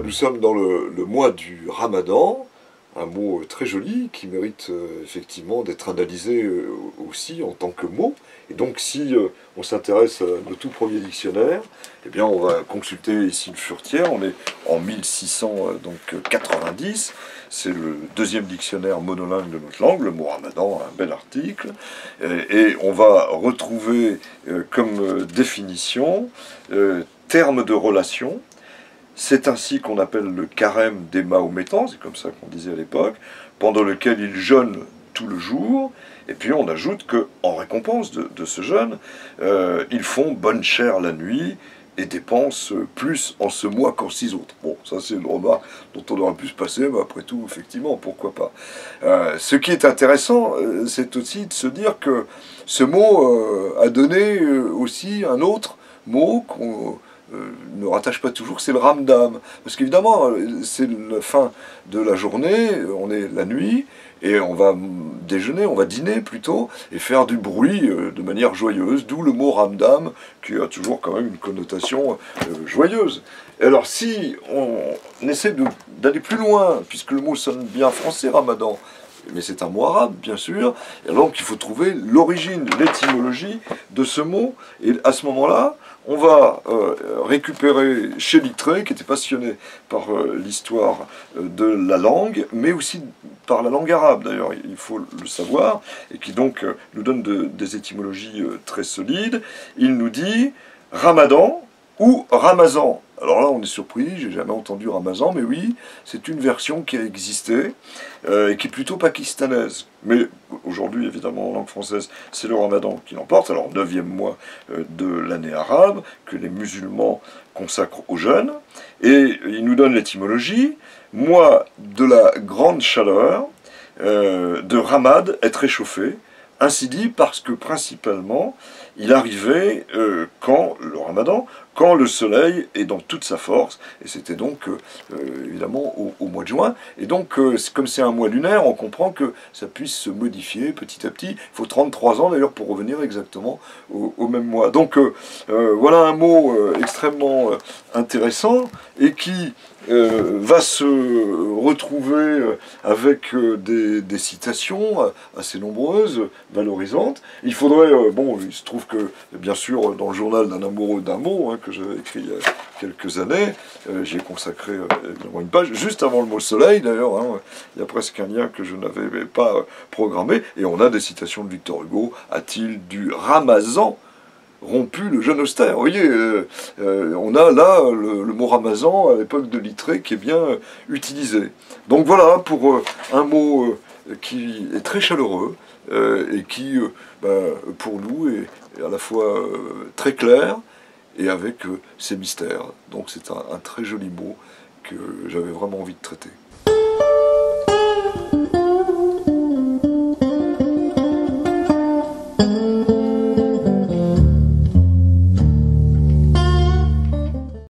nous sommes dans le mois du Ramadan, un mot très joli qui mérite effectivement d'être analysé aussi en tant que mot. Et donc si on s'intéresse à nos tout premiers dictionnaires, eh bien on va consulter ici le Furetière, on est en 1690, c'est le deuxième dictionnaire monolingue de notre langue, le mot Ramadan, un bel article, et on va retrouver comme définition terme de relation. C'est ainsi qu'on appelle le carême des Mahométans, c'est comme ça qu'on disait à l'époque, pendant lequel ils jeûnent tout le jour, et puis on ajoute qu'en récompense de ce jeûne, ils font bonne chère la nuit et dépensent plus en ce mois qu'en 6 autres. Bon, ça c'est une remarque dont on aurait pu se passer, mais après tout, effectivement, pourquoi pas. Ce qui est intéressant, c'est aussi de se dire que ce mot a donné aussi un autre mot qu'on ne rattache pas toujours, c'est le Ramdam. Parce qu'évidemment, c'est la fin de la journée, on est la nuit, et on va déjeuner, on va dîner plutôt, et faire du bruit de manière joyeuse, d'où le mot Ramdam, qui a toujours quand même une connotation joyeuse. Et alors si on essaie d'aller plus loin, puisque le mot sonne bien français, Ramadan, mais c'est un mot arabe, bien sûr, et donc il faut trouver l'origine, l'étymologie de ce mot, et à ce moment-là, on va récupérer chez Littré, qui était passionné par l'histoire de la langue, mais aussi par la langue arabe, d'ailleurs, il faut le savoir, et qui donc nous donne des étymologies très solides. Il nous dit Ramadan ou Ramazan. Alors là, on est surpris, j'ai jamais entendu Ramazan, mais oui, c'est une version qui a existé et qui est plutôt pakistanaise. Mais aujourd'hui, évidemment, en langue française, c'est le Ramadan qui l'emporte, alors 9e mois de l'année arabe, que les musulmans consacrent au jeûne. Et il nous donne l'étymologie, mois de la grande chaleur, de Ramad, être réchauffé, ainsi dit parce que principalement, il arrivait quand, le Ramadan, quand le soleil est dans toute sa force, et c'était donc évidemment au mois de juin, et donc comme c'est un mois lunaire, on comprend que ça puisse se modifier petit à petit. Il faut 33 ans d'ailleurs pour revenir exactement au même mois. Donc voilà un mot extrêmement intéressant, et qui va se retrouver avec des citations assez nombreuses, valorisantes. Il faudrait, bon, il se trouve que, bien sûr, dans le journal d'un amoureux d'un mot, hein, que j'avais écrit il y a quelques années, j'y ai consacré évidemment une page, juste avant le mot soleil d'ailleurs, hein, il y a presque un lien que je n'avais pas programmé, et on a des citations de Victor Hugo, a-t-il du Ramazan rompu le jeûne austère. Vous voyez, on a là le mot Ramazan à l'époque de Littré qui est bien utilisé. Donc voilà pour un mot qui est très chaleureux et qui, pour nous, est à la fois très clair et avec ses mystères. Donc c'est un très joli mot que j'avais vraiment envie de traiter.